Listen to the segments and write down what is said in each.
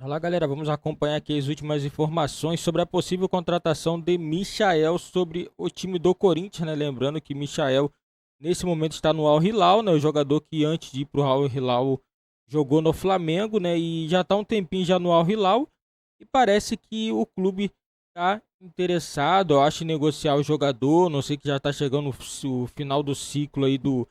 Olá, galera. Vamos acompanhar aqui as últimas informações sobre a possível contratação de Michael sobre o time do Corinthians, né? Lembrando que Michael, nesse momento, está no Al Hilal, né? O jogador que antes de ir para o Al Hilal jogou no Flamengo, né? E já está um tempinho já no Al Hilal. E parece que o clube está interessado, eu acho, em negociar o jogador. Não sei, que já está chegando o final do ciclo aí do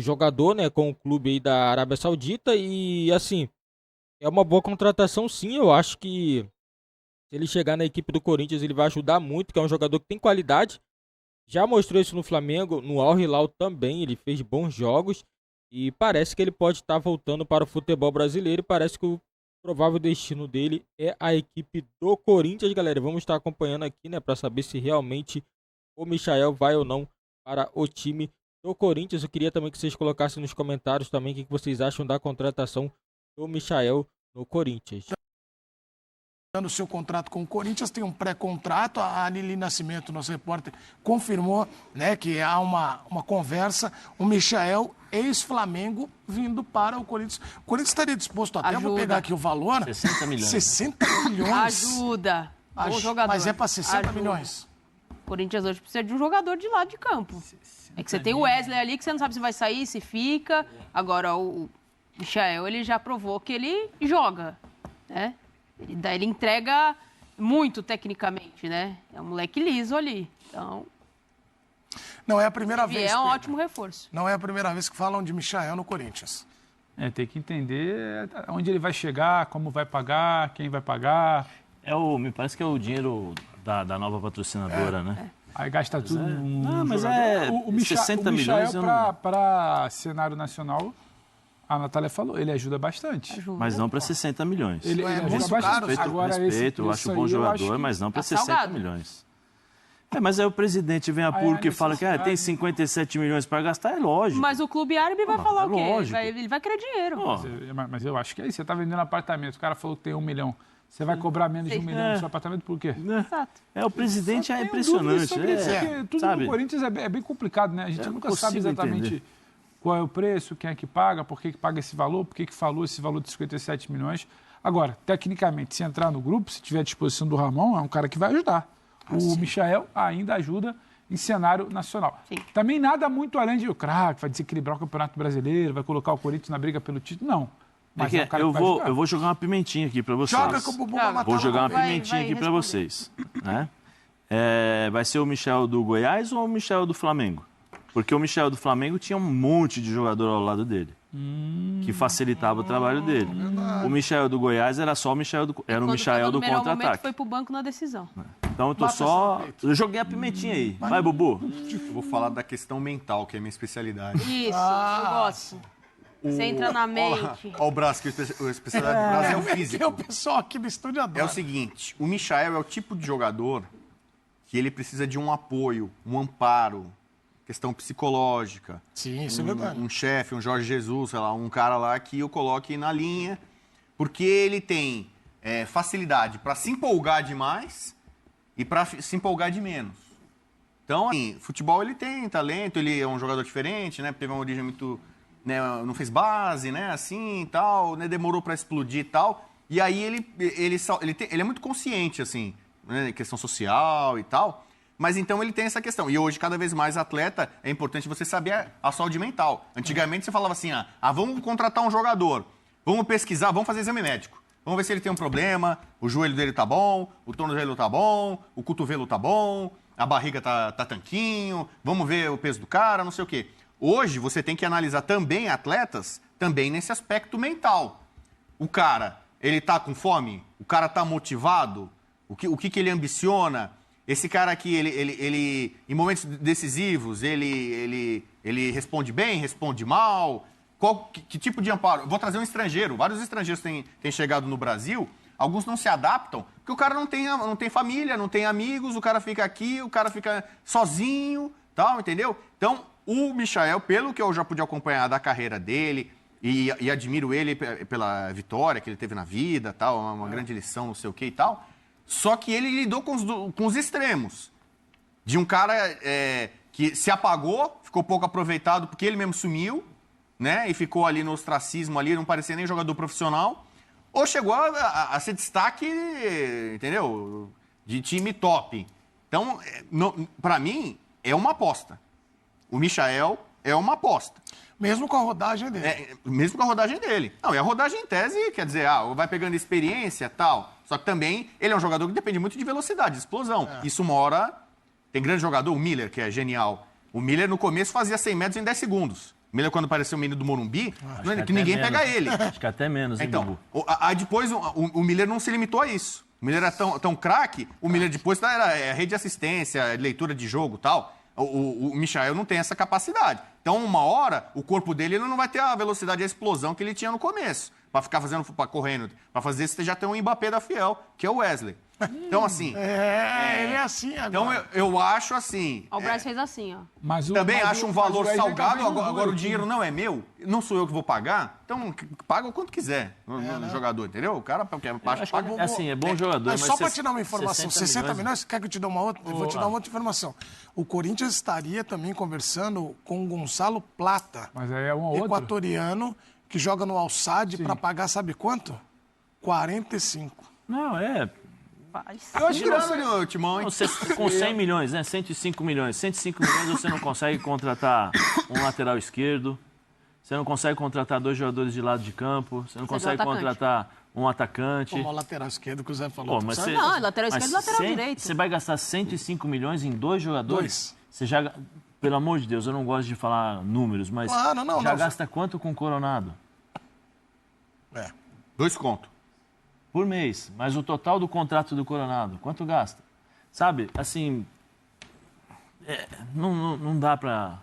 jogador, né? Com o clube aí da Arábia Saudita. E assim, é uma boa contratação, sim. Eu acho que se ele chegar na equipe do Corinthians, ele vai ajudar muito, que é um jogador que tem qualidade. Já mostrou isso no Flamengo, no Al Hilal também, ele fez bons jogos e parece que ele pode estar voltando para o futebol brasileiro. E parece que o provável destino dele é a equipe do Corinthians, galera. Vamos estar acompanhando aqui, né, para saber se realmente o Michael vai ou não para o time do Corinthians. Eu queria também que vocês colocassem nos comentários também o que vocês acham da contratação do Michael no Corinthians. O seu contrato com o Corinthians, tem um pré-contrato. A Anili Nascimento, nosso repórter, confirmou, né, que há uma conversa. O Michael, ex-Flamengo, vindo para o Corinthians. O Corinthians estaria disposto até, vou pegar aqui o valor, 60 milhões. 60 milhões. Ajuda. Bom jogador. Mas é para 60 Ajuda. milhões. O Corinthians hoje precisa de um jogador de lado de campo. É que você tem o Wesley ali, que você não sabe se vai sair, se fica. Agora, o Michael, ele já provou que ele joga, né? Ele entrega muito tecnicamente, né? É um moleque liso ali. Então, Não é a primeira vez. é um Pedro. ótimo reforço. Não é a primeira vez que falam de Michael no Corinthians. Tem que entender onde ele vai chegar, como vai pagar, quem vai pagar. Me parece que é o dinheiro da nova patrocinadora, né? Aí gasta tudo num mas jogador. é 60 milhões, eu não- para cenário nacional, a Natália falou, ele ajuda bastante. Ajuda. Mas não para 60 milhões. Ele é ajuda muito bastante. caro. Respeito, eu acho um bom jogador, mas não para Tá 60 salgado. milhões. Mas aí o presidente vem a público e fala que tem 57 milhões para gastar, é lógico. Mas o clube árabe vai falar é o quê? lógico. Ele vai querer dinheiro. Ó, Mas eu acho que é isso. Você está vendendo apartamento, o cara falou que tem 1 milhão. Você vai cobrar menos de 1 milhão no seu apartamento por quê? Exato. o presidente é Tenho impressionante. dúvidas sobre isso, porque tudo sabe? no Corinthians é bem complicado, né? A gente Eu não nunca sabe consigo exatamente entender. qual é o preço, quem é que paga, por que paga esse valor, por que falou esse valor de 57 milhões. Agora, tecnicamente, se entrar no grupo, se tiver à disposição do Ramon, é um cara que vai ajudar. O Michael ainda ajuda em cenário nacional. Sim. Também nada muito além de o craque, vai desequilibrar o Campeonato Brasileiro, vai colocar o Corinthians na briga pelo título. Não. Mas é um cara que vai ajudar. Eu vou jogar uma pimentinha aqui para vocês. Joga com o Bubu Joga. Matala. Vou jogar uma Vai pimentinha aqui para responder. vocês. Né? Vai ser o Michel do Goiás ou o Michel do Flamengo? Porque o Michel do Flamengo tinha um monte de jogador ao lado dele. Que facilitava o trabalho dele. O Michel do Goiás era só o Michel do, era o Quando Michel chegou do no melhor momento, contra-ataque. foi pro banco na decisão. Então eu tô só. Eu joguei a pimentinha aí. Vai, Bubu. Eu vou falar da questão mental, que é a minha especialidade. Isso, eu gosto. Você entra na mente. Olha o braço, que a especialidade do braço é o Que físico. o pessoal aqui do estúdio adora. É o seguinte, o Michael é o tipo de jogador que ele precisa de um apoio, um amparo, questão psicológica. Sim, isso é verdade. Um chefe, um Jorge Jesus, sei lá, um cara lá que eu coloque na linha, porque ele tem facilidade para se empolgar demais e para se empolgar de menos. Então, assim, futebol ele tem talento, ele é um jogador diferente, né? Teve uma origem muito, né, não fez base, né, assim, e tal, né, demorou para explodir e tal. E aí ele é muito consciente, assim, né, questão social e tal. Mas então ele tem essa questão. E hoje, cada vez mais, atleta, é importante você saber a saúde mental. Antigamente você falava assim, vamos contratar um jogador, vamos pesquisar, vamos fazer exame médico. Vamos ver se ele tem um problema, o joelho dele tá bom, o tornozelo tá bom, o cotovelo tá bom, a barriga tá tanquinho, vamos ver o peso do cara, não sei o quê. Hoje, você tem que analisar também atletas, também nesse aspecto mental. O cara, ele tá com fome? O cara tá motivado? O que ele ambiciona? Esse cara aqui, ele em momentos decisivos, ele responde bem, responde mal? Que tipo de amparo? Vou trazer um estrangeiro. Vários estrangeiros têm chegado no Brasil. Alguns não se adaptam, porque o cara não tem família, não tem amigos, o cara fica aqui, o cara fica sozinho, tal, entendeu? Então, o Michael, pelo que eu já pude acompanhar da carreira dele, e admiro ele pela vitória que ele teve na vida, tal, uma grande lição, não sei o que e tal, só que ele lidou com os extremos. De um cara que se apagou, ficou pouco aproveitado porque ele mesmo sumiu, né? E ficou ali no ostracismo ali, não parecia nem jogador profissional. ou chegou a ser destaque, entendeu? De time top. Então, para mim, é uma aposta. O Michael é uma aposta. Mesmo com a rodagem dele. Mesmo com a rodagem dele. Não, e a rodagem em tese, quer dizer, vai pegando experiência e tal. Só que também ele é um jogador que depende muito de velocidade, de explosão. Isso uma hora... Tem grande jogador, o Miller, que é genial. O Miller, no começo, fazia 100 metros em 10 segundos. O Miller, quando apareceu o menino do Morumbi, que ninguém pega ele. Acho que até menos, hein, Então, aí depois o Miller não se limitou a isso. O Miller era tão craque, o Miller depois era rede de assistência, leitura de jogo e tal. O Michael não tem essa capacidade. Então, uma hora, o corpo dele ele não vai ter a velocidade e a explosão que ele tinha no começo. Para ficar correndo. Para fazer isso, você já tem um Mbappé da Fiel, que é o Wesley. Então, assim... Ele é assim agora. Então, eu acho assim... O Braz fez assim, ó. Também acho um valor salgado, agora o dinheiro dinheiro não é meu, não sou eu que vou pagar, então paga o quanto quiser no jogador, entendeu? O cara paga. Assim, é bom jogador, mas só para te dar uma informação, 60 milhões, quer que eu te dê uma outra? Vou Vou te dar uma outra informação. O Corinthians estaria também conversando com o Gonçalo Plata, Mas aí é uma outra. equatoriano, que joga no Al-Sadd para pagar sabe quanto? 45. Não, Eu acho que não, Timão, hein? com 100 milhões, né? 105 milhões. 105 milhões você não consegue contratar um lateral esquerdo, você não consegue contratar 2 jogadores de lado de campo, você não consegue contratar um atacante. Como o lateral esquerdo que o Zé falou. Pô, mas sabe? Não, lateral esquerdo e lateral direito. Você vai gastar 105 milhões em 2 jogadores? Você já... Pelo amor de Deus, eu não gosto de falar números, mas já gasta quanto com o Coronado? 2 conto. Por mês, mas o total do contrato do Coronado, quanto gasta? Sabe, assim, não dá pra...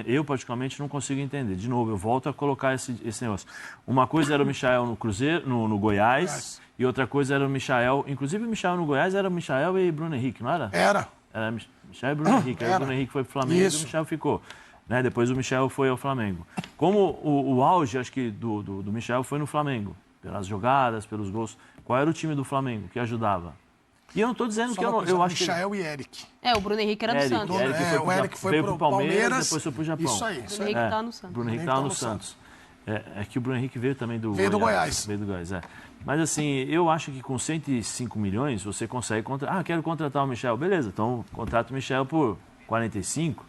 Eu, particularmente, não consigo entender. De novo, eu volto a colocar esse negócio. Uma coisa era o Michael no Cruzeiro, no Goiás, e outra coisa era o Michael... Inclusive, o Michael no Goiás era o Michael e Bruno Henrique, não era? Era Michael e Bruno Henrique. Aí o Bruno Henrique foi pro Flamengo e o Michael ficou. Né? Depois o Michael foi ao Flamengo. Como o auge, acho que, do Michael foi no Flamengo. Pelas jogadas, pelos gols. Qual era o time do Flamengo que ajudava? E eu não estou dizendo que eu acho que... Michael e Eric. O Bruno Henrique era do Santos. O Eric foi pro Palmeiras, depois foi pro Japão. Isso aí. O Bruno Henrique tá no Santos. O Bruno Henrique estava no Santos. É que o Bruno Henrique veio também do Goiás. Veio do Goiás, Mas assim, eu acho que com 105 milhões você consegue contratar... quero contratar o Michel. Beleza, então contrata o Michel por 45,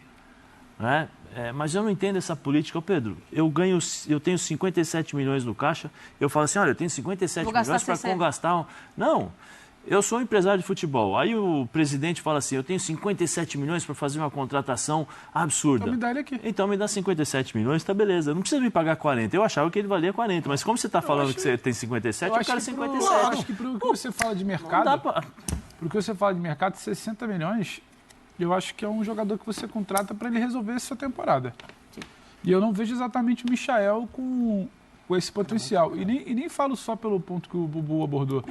né? Mas eu não entendo essa política. Pedro, eu tenho 57 milhões no caixa, eu falo assim, olha, eu tenho 57 milhões para gastar... Não, eu sou um empresário de futebol. Aí o presidente fala assim, eu tenho 57 milhões para fazer uma contratação absurda. Então me dá ele aqui. Então me dá 57 milhões, tá beleza. Não precisa me pagar 40. Eu achava que ele valia 40, mas como você está falando que você tem 57, eu quero 57. Eu acho que pro que você fala de mercado, pro que você fala de mercado, 60 milhões... Eu acho que é um jogador que você contrata para ele resolver essa temporada. E eu não vejo exatamente o Michael com esse potencial. E nem falo só pelo ponto que o Bubu abordou.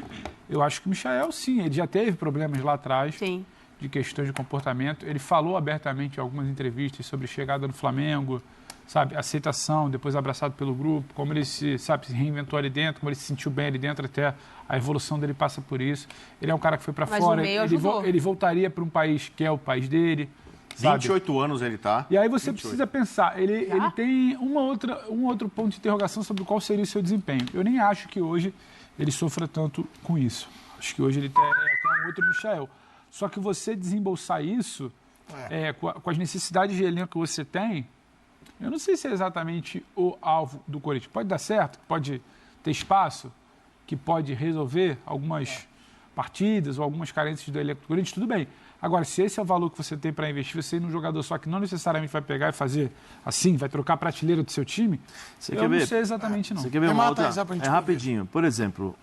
Eu acho que o Michael, sim, ele já teve problemas lá atrás de questões de comportamento. Ele falou abertamente em algumas entrevistas sobre chegada no Flamengo, sabe, aceitação, depois abraçado pelo grupo, como ele se reinventou ali dentro, como ele se sentiu bem ali dentro, até a evolução dele passa por isso. Ele é um cara que foi para fora, ele voltaria para um país que é o país dele. 28 anos ele tá. E aí você precisa pensar, ele tem um outro ponto de interrogação sobre qual seria o seu desempenho. Eu nem acho que hoje ele sofra tanto com isso. Acho que hoje ele tem um outro Michael. Só que você desembolsar isso, com as necessidades de elenco que você tem, eu não sei se é exatamente o alvo do Corinthians. Pode dar certo, pode ter espaço, que pode resolver algumas partidas ou algumas carências do elenco do Corinthians, tudo bem. Agora, se esse é o valor que você tem para investir, você ir num jogador só que não necessariamente vai pegar e fazer assim, vai trocar a prateleira do seu time, eu não sei exatamente não. Você quer ver uma outra? Rapidinho. Por exemplo,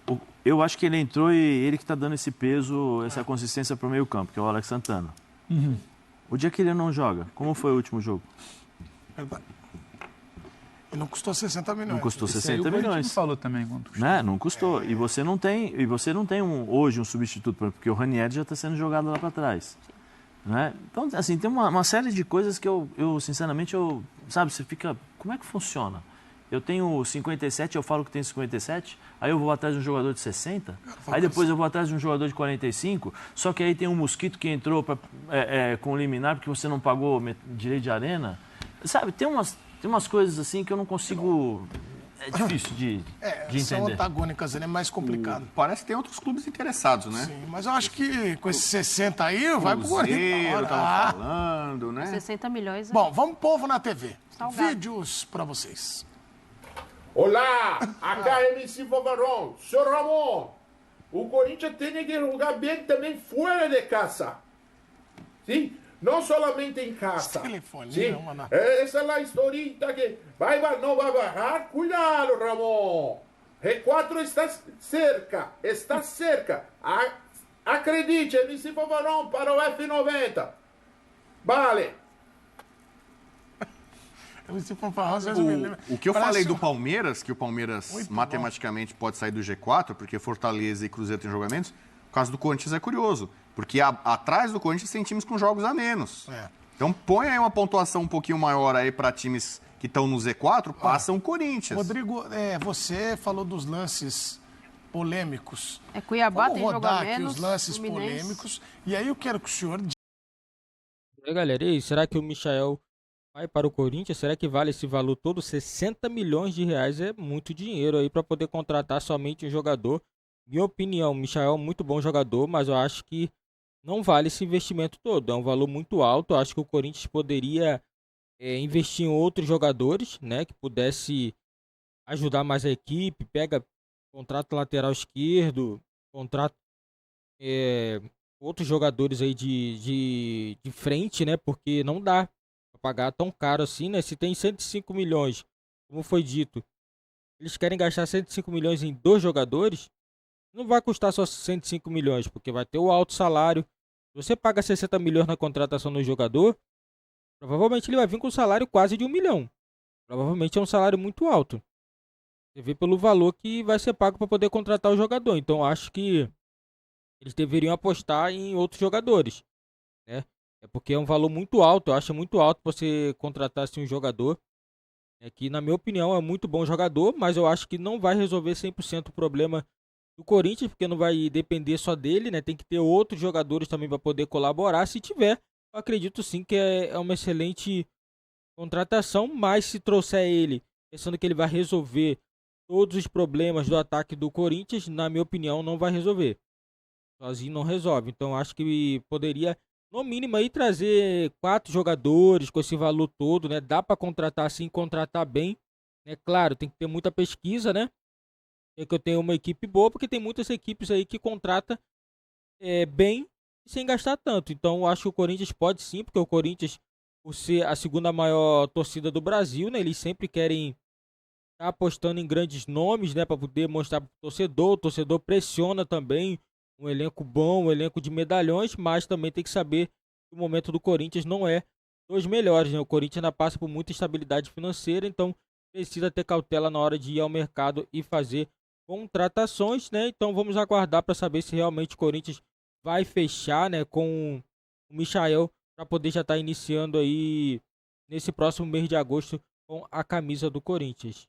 eu acho que ele entrou e ele que está dando esse peso, essa consistência para o meio campo, que é o Alex Santana. O dia que ele não joga, como foi o último jogo? E não custou 60 milhões. Não custou 60 milhões. Não falou também quanto custou. Né? Não custou. E você não tem hoje um substituto, porque o Ranieri já está sendo jogado lá para trás. Né? Então, assim, tem uma série de coisas que eu sinceramente, sabe, você fica... Como é que funciona? Eu tenho 57, eu falo que tenho 57, aí eu vou atrás de um jogador de 60, aí depois eu vou atrás de um jogador de 45, só que aí tem um mosquito que entrou com liminar porque você não pagou direito de arena. Sabe, tem umas coisas assim que eu não consigo... É difícil de São entender. antagônicas, é mais complicado. Parece que tem outros clubes interessados, né? Sim, mas eu acho que com esses 60 aí, vai pro Corinthians. Cruzeiro, Ah. tava falando, né? 60 milhões. Bom, vamos povo na TV. Salgado. Vídeos pra vocês. Olá, acá é MC Vavarón. Senhor Ramon, o Corinthians tem que jogar bem também fora de casa. Sim? Não solamente em casa. Telefonia, Sim? mano. Essa é a historinha que não vai barrar. Cuidado, Ramon. G4 está cerca. Acredite, MC Vavarón para o F90. Vale. O que eu Parece falei um- do Palmeiras, que o Palmeiras Muito matematicamente pode sair do G4, porque Fortaleza e Cruzeiro têm jogamentos, o caso do Corinthians é curioso, porque atrás do Corinthians tem times com jogos a menos. É. Então põe aí uma pontuação um pouquinho maior aí para times que estão no Z4, passam o Corinthians. Rodrigo, você falou dos lances polêmicos. É Cuiabá, Vamos tem rodar jogo a aqui menos. os lances Fluminense. polêmicos. E aí eu quero que o senhor... Galera, e aí, será que o Michael vai para o Corinthians? Será que vale esse valor todo? 60 milhões de reais é muito dinheiro aí para poder contratar somente um jogador. Minha opinião, o Michael é um muito bom jogador, mas eu acho que não vale esse investimento todo. É um valor muito alto. Eu acho que o Corinthians poderia investir em outros jogadores, né, que pudesse ajudar mais a equipe. Pega contrato lateral esquerdo, contrato outros jogadores aí de frente, né, porque não dá pra pagar tão caro assim, né? Se tem 105 milhões, como foi dito, eles querem gastar 105 milhões em 2 jogadores, não vai custar só 105 milhões, porque vai ter o alto salário. Se você paga 60 milhões na contratação do jogador, provavelmente ele vai vir com um salário quase de 1 milhão. Provavelmente é um salário muito alto. Você vê pelo valor que vai ser pago para poder contratar o jogador. Então acho que eles deveriam apostar em outros jogadores, né? É porque é um valor muito alto. Eu acho muito alto você contratar assim, um jogador que, na minha opinião, é muito bom jogador, mas eu acho que não vai resolver 100% o problema do Corinthians, porque não vai depender só dele, né? Tem que ter outros jogadores também para poder colaborar. Se tiver, eu acredito sim que é uma excelente contratação, mas se trouxer ele, pensando que ele vai resolver todos os problemas do ataque do Corinthians, na minha opinião, não vai resolver. Sozinho não resolve. Então acho que poderia, no mínimo, aí trazer 4 jogadores com esse valor todo, né? Dá para contratar sim, contratar bem. É claro, tem que ter muita pesquisa, né? É que eu tenho uma equipe boa, porque tem muitas equipes aí que contrata bem sem gastar tanto. Então acho que o Corinthians pode sim, porque o Corinthians, por ser a segunda maior torcida do Brasil, né? Eles sempre querem estar apostando em grandes nomes, né? Para poder mostrar pro torcedor. O torcedor pressiona também. Um elenco bom, um elenco de medalhões, mas também tem que saber que o momento do Corinthians não é dos melhores, né? O Corinthians ainda passa por muita instabilidade financeira, então precisa ter cautela na hora de ir ao mercado e fazer contratações, né? Então vamos aguardar para saber se realmente o Corinthians vai fechar, né, com o Michael para poder já estar iniciando aí nesse próximo mês de agosto com a camisa do Corinthians.